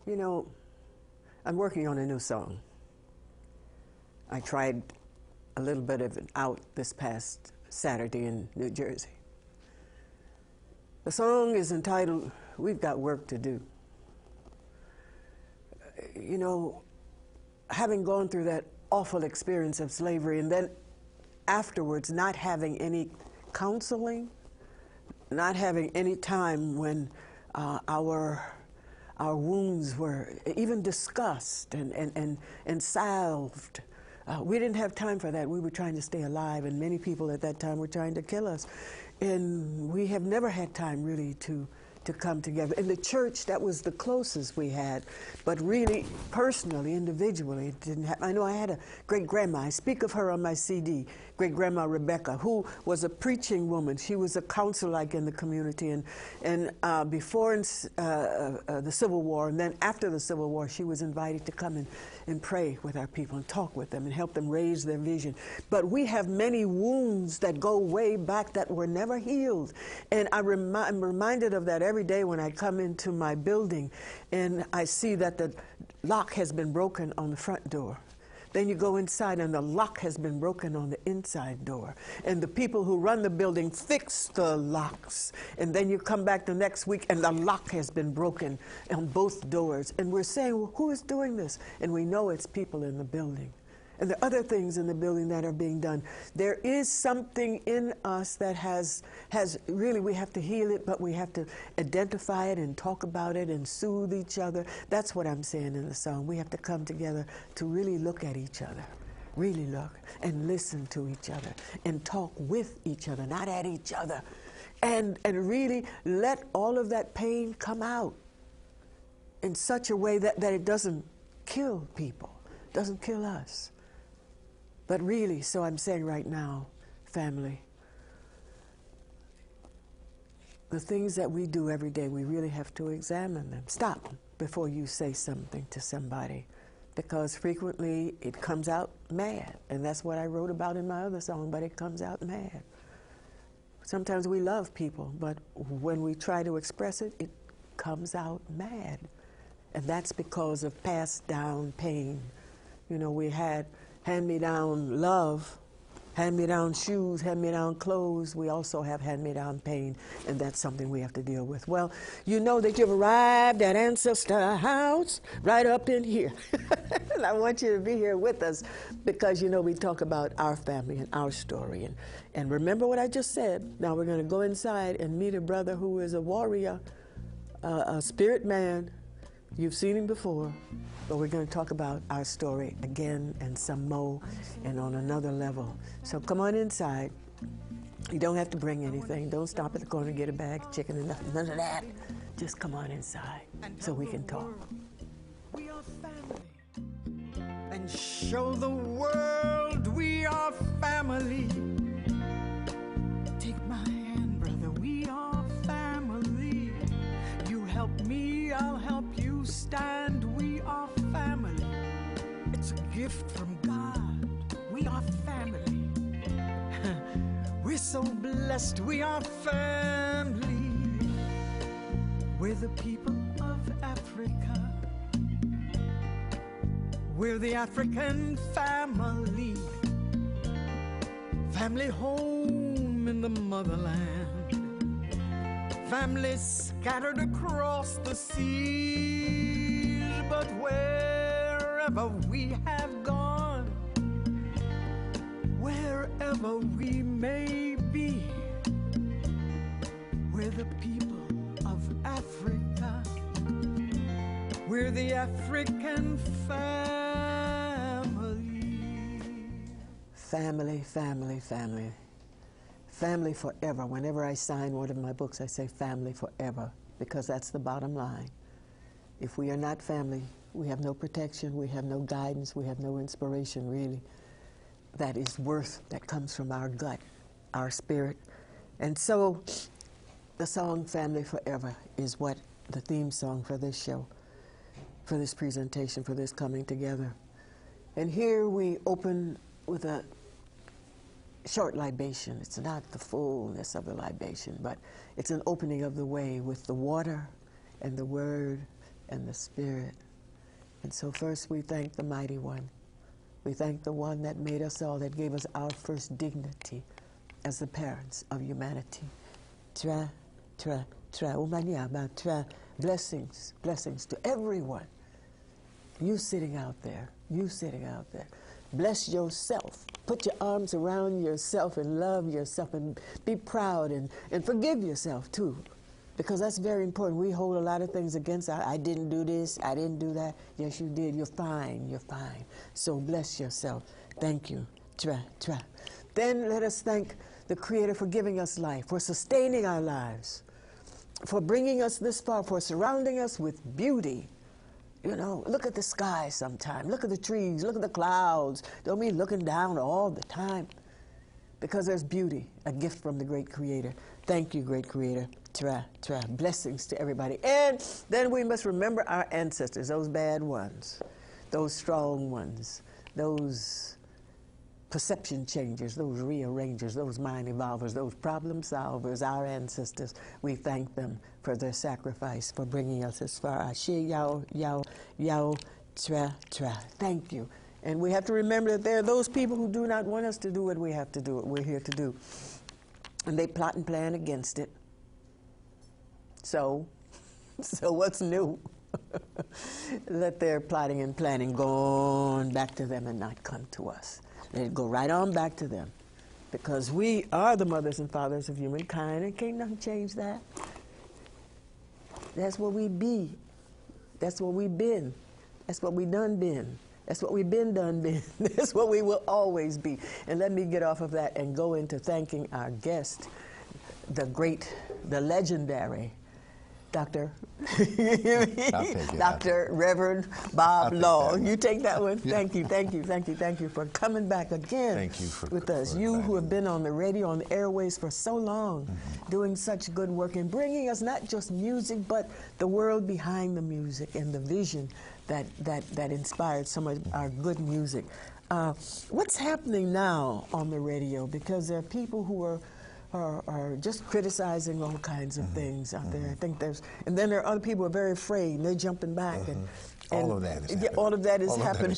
You know, I'm working on a new song. I tried a little bit of it out this past Saturday in New Jersey. The song is entitled, We've Got Work to Do. You know, having gone through that awful experience of slavery and then afterwards not having any counseling, not having any time when our wounds were even discussed and salved. We didn't have time for that. We were trying to stay alive, and many people at that time were trying to kill us. And we have never had time really to come together. In the church, that was the closest we had, but really, personally, individually, it didn't happen. I know I had a great-grandma. I speak of her on my CD, Great-Grandma Rebecca, who was a preaching woman. She was a counselor like in the community, and before the Civil War, and then after the Civil War, she was invited to come and pray with our people and talk with them and help them raise their vision. But we have many wounds that go way back that were never healed, and I'm reminded of that every day when I come into my building and I see that the lock has been broken on the front door. Then you go inside and the lock has been broken on the inside door. And the people who run the building fix the locks. And then you come back the next week and the lock has been broken on both doors. And we're saying, well, who is doing this? And we know it's people in the building. And there are other things in the building that are being done. There is something in us that has really, we have to heal it, but we have to identify it and talk about it and soothe each other. That's what I'm saying in the song. We have to come together to really look at each other, really look and listen to each other and talk with each other, not at each other. And really let all of that pain come out in such a way that it doesn't kill people, doesn't kill us. But really, so I'm saying right now, family, the things that we do every day, we really have to examine them. Stop before you say something to somebody, because frequently it comes out mad. And that's what I wrote about in my other song, but it comes out mad. Sometimes we love people, but when we try to express it, it comes out mad. And that's because of passed down pain. You know, we had hand-me-down love, hand-me-down shoes, hand-me-down clothes. We also have hand-me-down pain, and that's something we have to deal with. Well, you know that you've arrived at Ancestor House right up in here. And I want you to be here with us because, you know, we talk about our family and our story. And remember what I just said. Now we're going to go inside and meet a brother who is a warrior, a spirit man. You've seen him before. But we're going to talk about our story again and some more and on another level. So come on inside. You don't have to bring anything. Don't stop at the corner and get a bag of chicken and nothing. None of that. Just come on inside so we can talk. We are family. And show the world we are family. Take my hand, brother. We are family. You help me, I'll help you stand. We are family. It's a gift from God. We are family. We're so blessed. We are family. We're the people of Africa. We're the African family. Family home in the motherland. Families scattered across the seas, but wherever we have gone, wherever we may be, we're the people of Africa. We're the African family. Family, family, family. Family forever. Whenever I sign one of my books, I say family forever, because that's the bottom line. If we are not family, we have no protection, we have no guidance, we have no inspiration, really. That is worth, that comes from our gut, our spirit. And so the song Family Forever is what the theme song for this show, for this presentation, for this coming together. And here we open with a short libation. It's not the fullness of the libation, but it's an opening of the way with the water and the word and the Spirit. And so first we thank the Mighty One. We thank the one that made us all, that gave us our first dignity as the parents of humanity. Tra, tra, tra, umanyama, tra. Blessings, blessings to everyone. You sitting out there, you sitting out there. Bless yourself. Put your arms around yourself and love yourself and be proud and forgive yourself too. Because that's very important. We hold a lot of things against I didn't do this, I didn't do that. Yes, you did. You're fine, you're fine. So bless yourself. Thank you. Tra, tra. Then let us thank the Creator for giving us life, for sustaining our lives, for bringing us this far, for surrounding us with beauty. You know, look at the sky sometime. Look at the trees. Look at the clouds. Don't be looking down all the time. Because there's beauty, a gift from the great Creator. Thank you, great Creator. Tra, tra. Blessings to everybody. And then we must remember our ancestors, those bad ones, those strong ones, those perception changers, those rearrangers, those mind evolvers, those problem solvers, our ancestors. We thank them for their sacrifice, for bringing us as far. Ashe yao, yao, yao, tra, tra. Thank you. And we have to remember that there are those people who do not want us to do what we have to do, what we're here to do. And they plot and plan against it. So what's new? Let their plotting and planning go on back to them and not come to us. Let it go right on back to them. Because we are the mothers and fathers of humankind, and can't nothing change that. That's what we be. That's what we been. That's what we done been. That's what we've been done been. That's what we will always be. And let me get off of that and go into thanking our guest, the great, the legendary, Dr. Reverend Bob Law. You take that one. Yeah. Thank you, thank you, thank you, thank you for coming back again. Thank you with us. You who have been on the radio, on the airways for so long, doing such good work and bringing us not just music, but the world behind the music and the vision that inspired some of our good music. What's happening now on the radio? Because there are people who are just criticizing all kinds of things out there. I think and then there are other people who are very afraid, and they're jumping back. And all of that is happening. All of that is happening.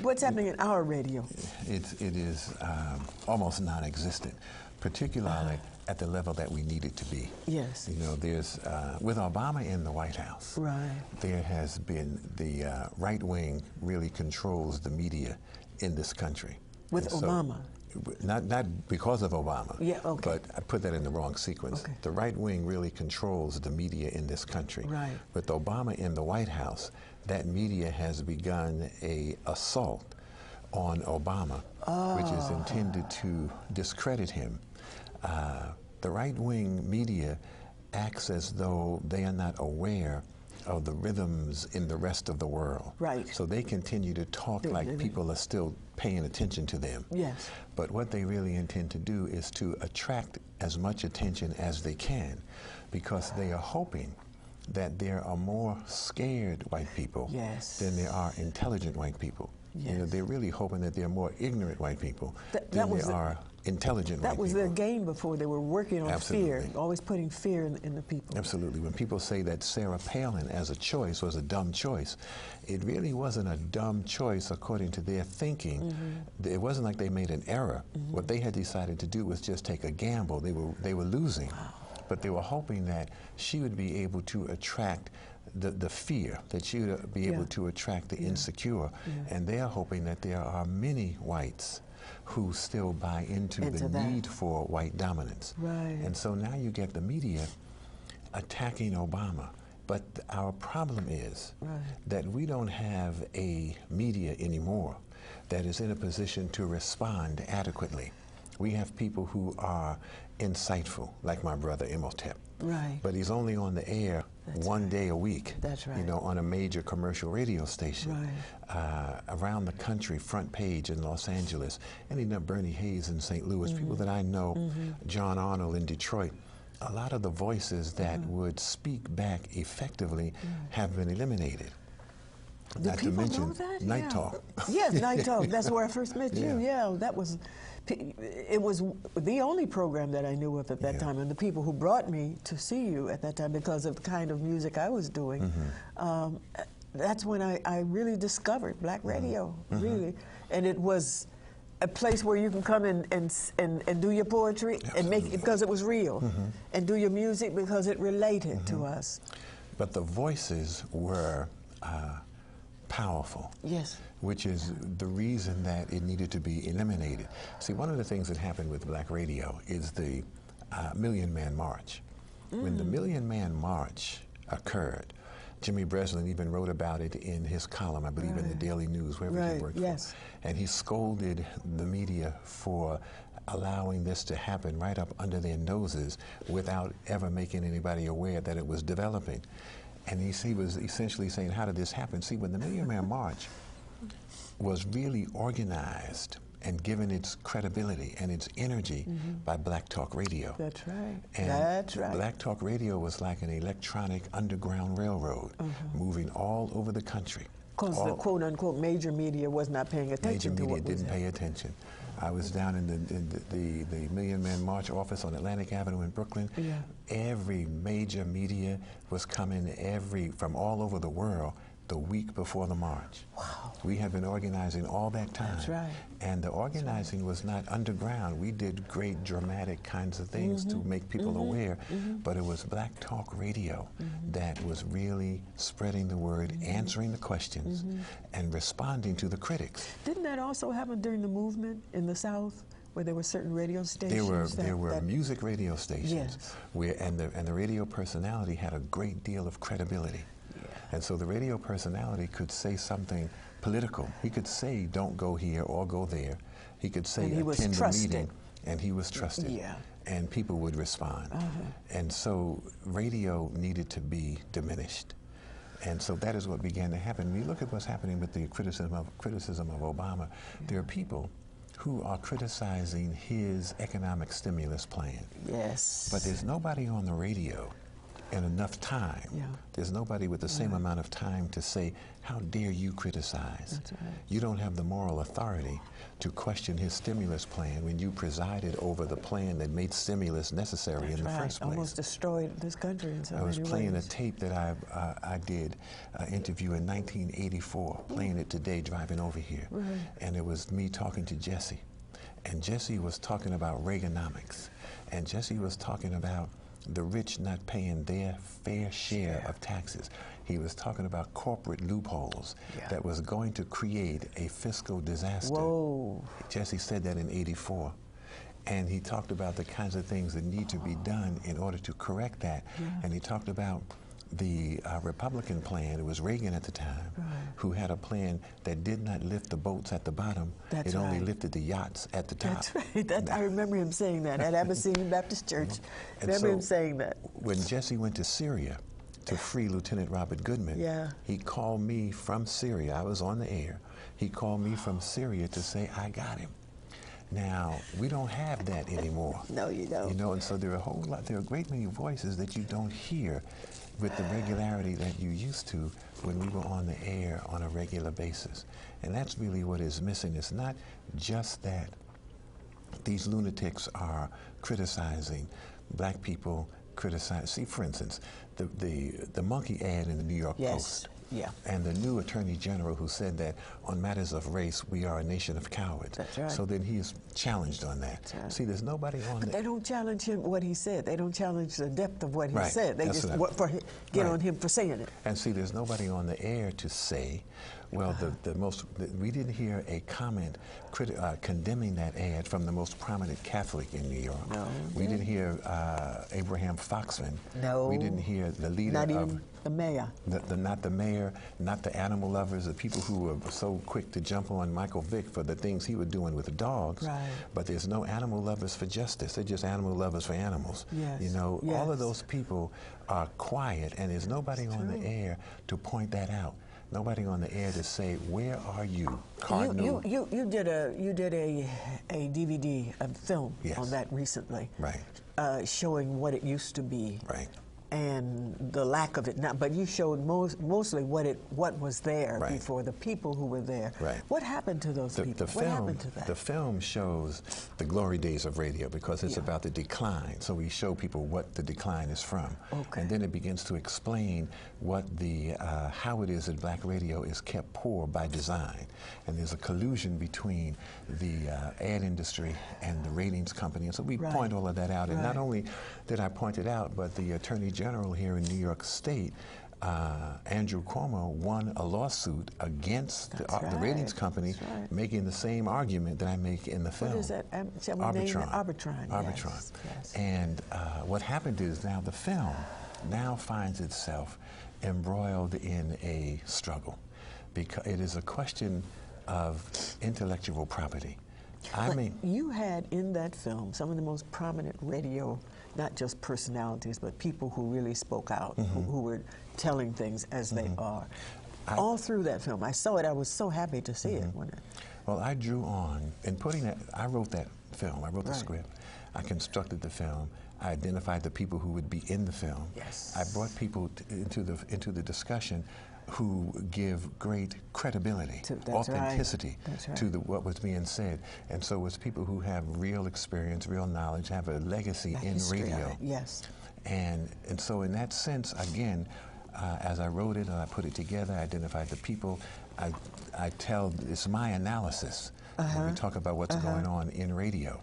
What's happening in our radio? It is almost non-existent, particularly at the level that we need it to be. Yes. You know, there's, with Obama in the White House, right, there has been the right wing really controls the media in this country. With Obama? Not because of Obama, yeah, okay, but I put that in the wrong sequence. Okay. The right wing really controls the media in this country. Right. With Obama in the White House, that media has begun an assault on Obama, which is intended to discredit him. The right wing media acts as though they are not aware of the rhythms in the rest of the world. Right. So they continue to talk like people are still paying attention to them. Yes. But what they really intend to do is to attract as much attention as they can, because they are hoping that there are more scared white people than there are intelligent white people. Yes. You know, they're really hoping that there are more ignorant white people than there are intelligent white people. That was their game before. They were working on Absolutely. fear, always putting fear in the people. Absolutely. When people say that Sarah Palin as a choice was a dumb choice, it really wasn't a dumb choice according to their thinking. It wasn't like they made an error. What they had decided to do was just take a gamble. They were losing. Wow. But they were hoping that she would be able to attract the fear, that she would be able to attract the insecure. And they are hoping that there are many whites who still buy into the need for white dominance. Right. And so now you get the media attacking Obama. But our problem is that we don't have a media anymore that is in a position to respond adequately. We have people who are insightful, like my brother Imhotep. Right. But he's only on the air one day a week. That's right. You know, on a major commercial radio station. Right. Around the country, front page in Los Angeles, ending up Bernie Hayes in St. Louis, people that I know, John Arnold in Detroit. A lot of the voices that would speak back effectively have been eliminated. Do Not to people mention know that? Night Yeah. Talk. Yes, Night Talk. That's where I first met you. Yeah. Yeah, that was. It was the only program that I knew of at that time, and the people who brought me to see you at that time because of the kind of music I was doing. That's when I really discovered black radio, really, and it was a place where you can come and do your poetry and make it because it was real, and do your music because it related to us. But the voices were powerful. Yes. Which is the reason that it needed to be eliminated. See, one of the things that happened with black radio is the Million Man March. When the Million Man March occurred, Jimmy Breslin even wrote about it in his column, I believe in the Daily News, wherever he worked for. And he scolded the media for allowing this to happen right up under their noses without ever making anybody aware that it was developing. And he was essentially saying, how did this happen? See, when the Million Man March was really organized and given its credibility and its energy by Black Talk Radio. That's right. And that's right. Black Talk Radio was like an electronic underground railroad moving all over the country. Because the quote-unquote major media was not paying attention to what was Major media didn't pay attention. I was down in the Million Man March office on Atlantic Avenue in Brooklyn. Every major media was coming from all over the world the week before the march. Wow. We have been organizing all that time. That's right. And the organizing was not underground. We did great dramatic kinds of things to make people aware, but it was Black Talk Radio that was really spreading the word, answering the questions, and responding to the critics. Didn't that also happen during the movement in the South, where there were certain radio stations? There were music radio stations, and the radio personality had a great deal of credibility. And so the radio personality could say something political. He could say, don't go here or go there. He could say, attend the meeting, and he was trusted. And people would respond. And so radio needed to be diminished. And so that is what began to happen. When you look at what's happening with the criticism of Obama, there are people who are criticizing his economic stimulus plan. Yes. But there's nobody on the radio in enough time. There's nobody with the same amount of time to say, how dare you criticize? That's right. You don't have the moral authority to question his stimulus plan when you presided over the plan that made stimulus necessary in the first place. Almost destroyed this country in so many ways. I was playing a tape that I did an interview in 1984, playing it today driving over here. And it was me talking to Jesse. And Jesse was talking about Reaganomics. And Jesse was talking about the rich not paying their fair share of taxes. He was talking about corporate loopholes that was going to create a fiscal disaster. Whoa. Jesse said that in '84. And he talked about the kinds of things that need to be done in order to correct that. And he talked about the Republican plan. It was Reagan at the time who had a plan that did not lift the boats at the bottom. It only lifted the yachts at the top. That's right. I remember him saying that at Abyssinian Baptist Church. I remember him saying that. When Jesse went to Syria to free Lieutenant Robert Goodman, he called me from Syria. I was on the air. He called me from Syria to say, I got him. Now, we don't have that anymore. No, you don't. You know, and so there are a great many voices that you don't hear with the regularity that you used to when we were on the air on a regular basis. And that's really what is missing. It's not just that these lunatics are criticizing black people, see, for instance, the monkey ad in the New York Post. And the new Attorney General who said that on matters of race, we are a nation of cowards. That's right. So then he is challenged on that. That's right. See, there's nobody on But they don't challenge him what he said. They don't challenge the depth of what he Right. said. They That's just what get on him for saying it. And see, there's nobody on the air to say, well, we didn't hear a comment condemning that ad from the most prominent Catholic in New York. No. We didn't hear Abraham Foxman. No. We didn't hear the leader Not of even the mayor. Not the mayor, not the animal lovers, the people who were so quick to jump on Michael Vick for the things he was doing with the dogs. Right. But there's no animal lovers for justice. They're just animal lovers for animals. Yes. You know, Yes. all of those people are quiet, and there's nobody on the air to point that out. Nobody on the air to say, where are you, Cardinal? You did a DVD, a film Yes. on that recently. Right. Showing what it used to be. Right. and the lack of it now, but you showed mostly what was there before, the people who were there. Right. What happened to those people? What happened to that? The film shows the glory days of radio because it's about the decline. So we show people what the decline is from, and then it begins to explain what the how it is that black radio is kept poor by design, and there's a collusion between the ad industry and the ratings company, and so we point all of that out. And not only did I point it out, but the Attorney General here in New York State, Andrew Cuomo, won a lawsuit against the ratings company, making the same argument that I make in the film. What is that? Shall we name it? Arbitron. Arbitron. Yes. And what happened is now the film now finds itself embroiled in a struggle because it is a question of intellectual property. I mean, you had in that film some of the most prominent radio, not just personalities, but people who really spoke out, who were telling things as they are. All through that film, I saw it. I was so happy to see it. Well, I drew on, in putting that, I wrote that film. I wrote the script. I constructed the film. I identified the people who would be in the film. Yes. I brought people into the discussion who give great credibility, authenticity to what was being said. And so it's people who have real experience, real knowledge, have a legacy in radio. Yes. And so in that sense, again, as I wrote it and I put it together, I identified the people. I tell, it's my analysis when we talk about what's going on in radio.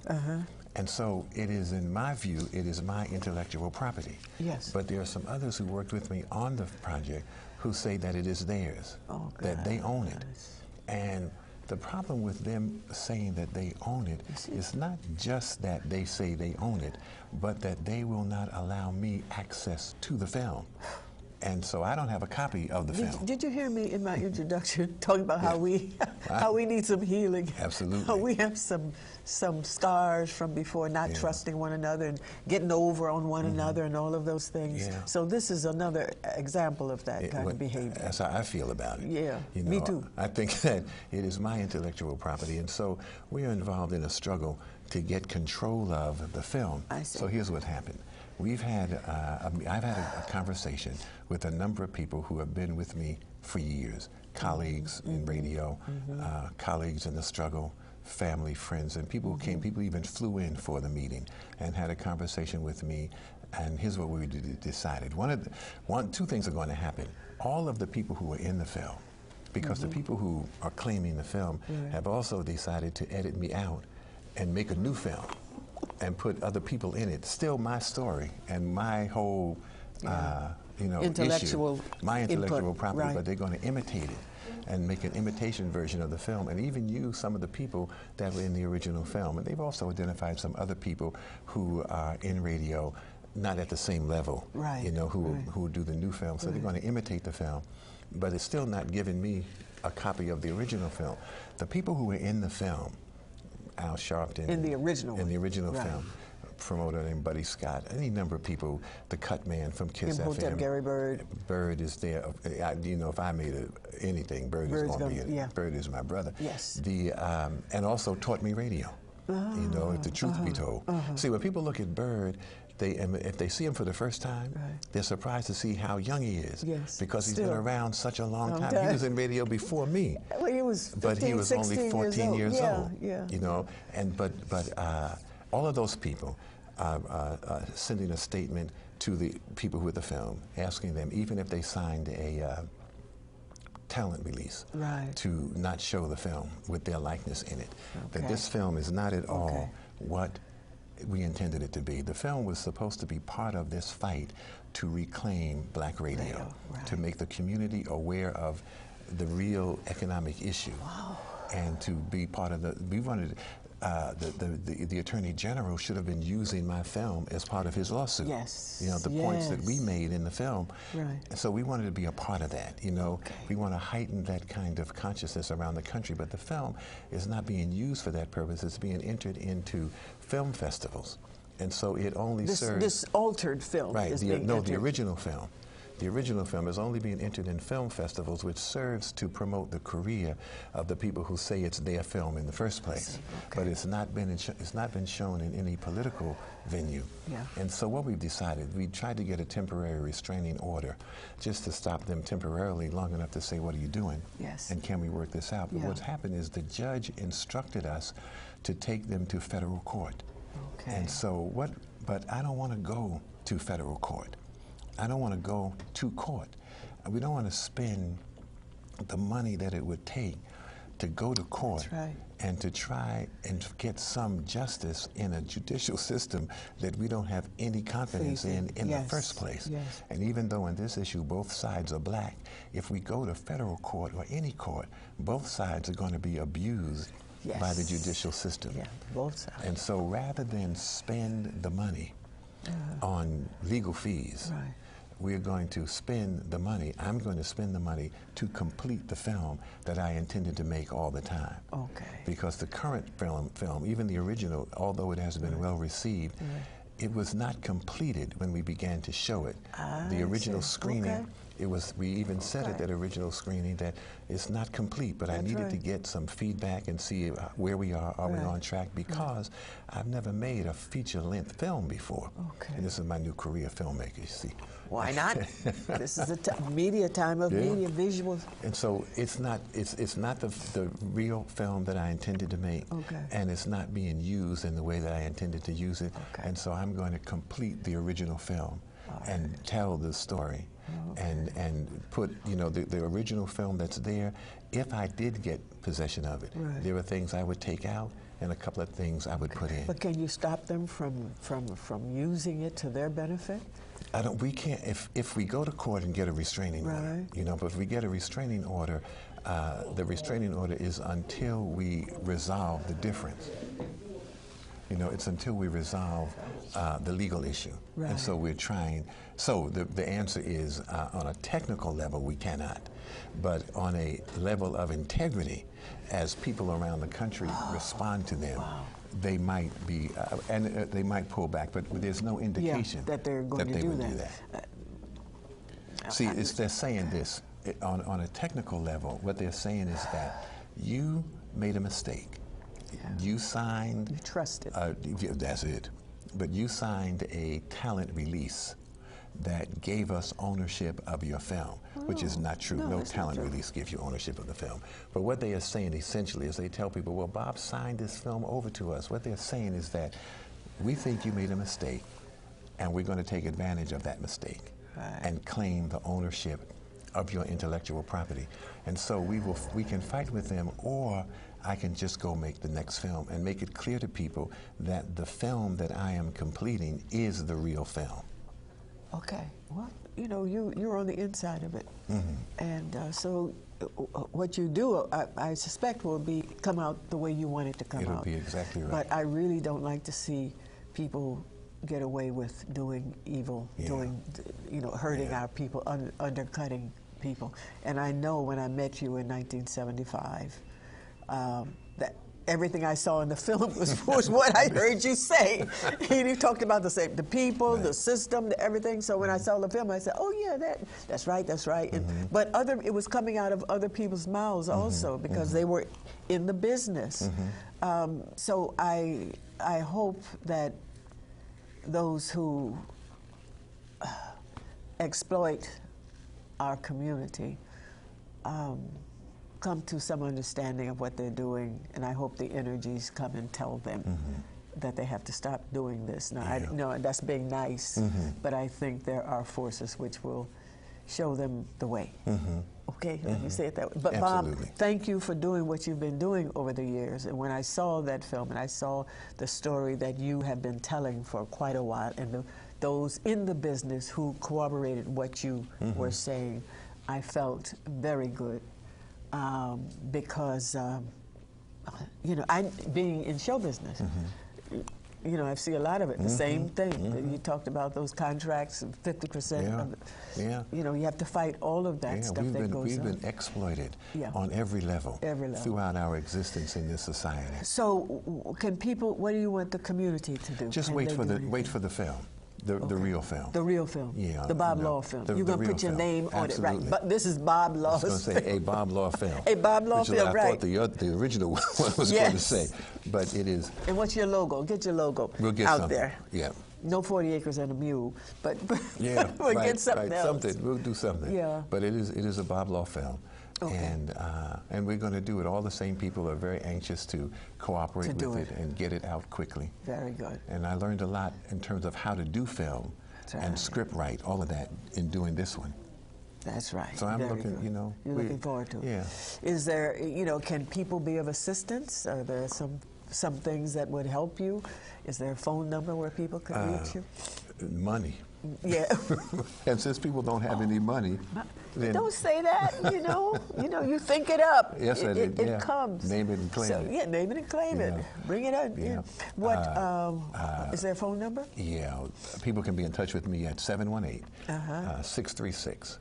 And so it is, in my view, it is my intellectual property. Yes. But there are some others who worked with me on the project who say that it is theirs, that they own it. And the problem with them saying that they own it is not just that they say they own it, but that they will not allow me access to the film. And so I don't have a copy of the film. Did you hear me in my introduction talking about how we need some healing? Absolutely. How we have some scars from before, not trusting one another and getting over on one another and all of those things. Yeah. So this is another example of that kind of behavior. That's how I feel about it. Yeah, you know, me too. I think that it is my intellectual property, and so we are involved in a struggle to get control of the film. I see. So here's what happened. I've had a conversation with a number of people who have been with me for years, colleagues in radio, colleagues in the struggle, family, friends, and people who came, people even flew in for the meeting and had a conversation with me, and here's what we decided. Two things are going to happen. All of the people who were in the film, because the people who are claiming the film have also decided to edit me out and make a new film and put other people in it. Still my story and my whole, intellectual issue, my intellectual input, property, but they're going to imitate it and make an imitation version of the film, and even use some of the people that were in the original film. And they've also identified some other people who are in radio, not at the same level, who do the new film. So they're going to imitate the film, but it's still not giving me a copy of the original film. The people who were in the film, Al Sharpton. In the original film. Promoter named Buddy Scott, any number of people, the Cut Man from Kiss FM. Gary Bird. Bird is there. If I made anything, Bird is going to be it. Bird is my brother. Yes. And also taught me radio, if the truth be told. See, when people look at Bird, if they see him for the first time, they're surprised to see how young he is. Yes. Because he's been around such a long time. He was in radio before me. Well, he was 15, but he was only 14 years old. Yeah. But all of those people sending a statement to the people who were the film, asking them, even if they signed a talent release, to not show the film with their likeness in it. That this film is not at all what we intended it to be. The film was supposed to be part of this fight to reclaim black radio, to make the community aware of the real economic issue, and to be part of we wanted, the Attorney General should have been using my film as part of his lawsuit. Yes. The points that we made in the film. Right. And so we wanted to be a part of that. We want to heighten that kind of consciousness around the country, but the film is not being used for that purpose. It's being entered into film festivals. And so it only serves... This altered film is being entered. The original film. The original film is only being entered in film festivals, which serves to promote the career of the people who say it's their film in the first place. Okay. But it's not been shown in any political venue. Yeah. And so what we've decided, we tried to get a temporary restraining order just to stop them temporarily long enough to say, what are you doing? Yes. And can we work this out? But Yeah. what's happened is the judge instructed us to take them to federal court. Okay. And so but I don't want to go to federal court. I don't want to go to court. We don't want to spend the money that it would take to go to court. That's right. And to try and get some justice in a judicial system that we don't have any confidence in Yes. the first place. Yes. And even though in this issue both sides are black, if we go to federal court or any court, both sides are going to be abused Yes. by the judicial system. Yeah, both sides. And so rather than spend the money on legal fees, Right. we're going to spend the money, I'm going to spend the money to complete the film that I intended to make all the time. Okay. Because the current film, even the original, although it has been well received, it was not completed when we began to show it. The original screening, Okay. we even said at that original screening that it's not complete, but I That's needed right. to get some feedback and see where we are we Right. on track? Because I've never made a feature-length film before. Okay. And this is my new career filmmaker, you see. Why not? This is a media time of media visuals. And so it's not the real film that I intended to make, Okay. and it's not being used in the way that I intended to use it. Okay. And so I'm going to complete the original film and tell the story, and put the original film that's there. If I did get possession of it, Right. there were things I would take out and a couple of things I would put in. But can you stop them from using it to their benefit? We can't, if we go to court and get a restraining order, Right. but if we get a restraining order, the restraining order is until we resolve the difference. It's until we resolve the legal issue. Right. And so we're trying, so the answer is on a technical level, we cannot. But on a level of integrity, as people around the country respond to them, they might be, and they might pull back, but there's no indication that they're going to they do would that. See, they're saying this, on a technical level, what they're saying is that you made a mistake. Yeah. You signed... You trusted. That's it. But you signed a talent release that gave us ownership of your film, which is not true. No that's not talent true. release gives you ownership of the film. But what they are saying essentially is they tell people, well, Bob signed this film over to us. What they're saying is that we think you made a mistake, and we're going to take advantage of that mistake and claim the ownership of your intellectual property. And so we can fight with them, or I can just go make the next film and make it clear to people that the film that I am completing is the real film. Okay. Well, you're on the inside of it. And so what you do, I suspect, will come out the way you want it to come out. It'll be exactly right. But I really don't like to see people get away with doing evil, hurting our people, undercutting people. And I know when I met you in 1975, that everything I saw in the film was what I heard you say. You talked about the people, the system, everything. So when I saw the film, I said, "Oh yeah, that's right, that's right." And, but it was coming out of other people's mouths also, because they were in the business. So I hope that those who exploit our community come to some understanding of what they're doing, and I hope the energies come and tell them that they have to stop doing this. Now, I know that's being nice, but I think there are forces which will show them the way. Okay, let me say it that way. But Absolutely. Bob, thank you for doing what you've been doing over the years. And when I saw that film and I saw the story that you have been telling for quite a while, and those in the business who corroborated what you were saying, I felt very good. Because, I being in show business, I see a lot of it, the same thing. You talked about those contracts, 50% of it. You have to fight all of that stuff that goes on. We've been exploited on every level, throughout our existence in this society. So can people, what do you want the community to do? Just wait for the film. The real film. The real film. Yeah. The Bob Law film. You're going to put your name on it, right? But this is Bob Law's I was going to say a Bob Law film. A Bob Law film, right. I right. thought the original one was going to say. But it is. And what's your logo? Get your logo we'll get out something. there. Yeah. No 40 acres and a mule, but yeah, we'll right, get something right, else. Something. We'll do something. Yeah. But it is a Bob Law film. Okay. And we're going to do it. All the same people are very anxious to cooperate with it and get it out quickly. Very good. And I learned a lot in terms of how to do film and script write, all of that in doing this one. That's right. So I'm Very looking, good. you know. You're looking forward to it. Yeah. Is there, you know, can people be of assistance? Are there some things that would help you? Is there a phone number where people can reach you? Money. Yeah. And since people don't have any money, then Don't say that. You know, you think it up. Yes, it comes. Name it and claim it. Yeah, name it and claim it. Bring it up. Yeah. What is there a phone number? Yeah, people can be in touch with me at 718-636-1967.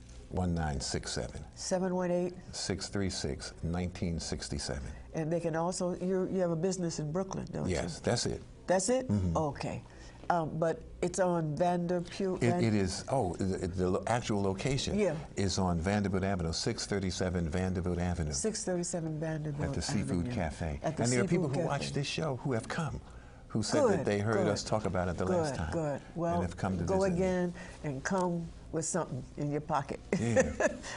718-636-1967. And they can also, you have a business in Brooklyn, don't you? Yes, that's it. That's it? Okay. But it's on Vanderpute. It is, the actual location is on Vanderbilt Avenue, 637 Vanderbilt Avenue. 637 Vanderbilt At the Seafood Avenue. Cafe. At the and there are people Seafood who watch Cafe. this show who have come, who said that they heard us talk about it the last time. Good. Well, and have come to go visit again and come with something in your pocket. Yeah.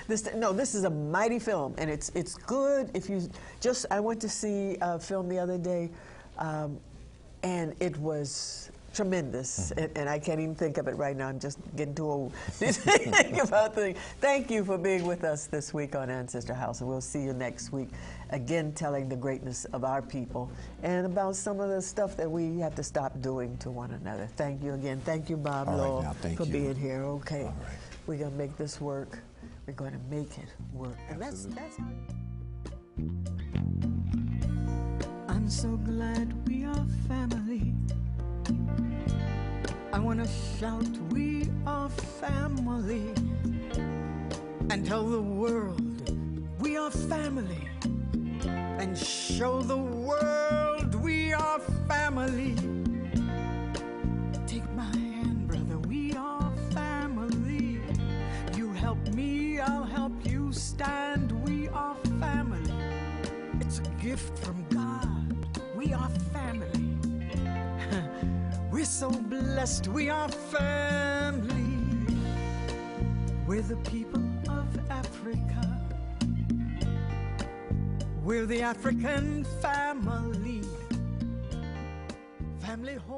This is a mighty film, and it's good if you just. I went to see a film the other day, and it was tremendous, and I can't even think of it right now. I'm just getting too old to think about things. Thank you for being with us this week on Ancestor House, and we'll see you next week, again telling the greatness of our people and about some of the stuff that we have to stop doing to one another. Thank you again. Thank you, Bob Law, for being here. Okay, all right. We're going to make this work. We're going to make it work. And that's how. I'm so glad we are family. I want to shout we are family and tell the world we are family and show the world we are family. Take my hand, brother, we are family. You help me, I'll help you stand. We are family. It's a gift from God. We are family. We're so blessed, we are family. We're the people of Africa. We're the African family. Family home.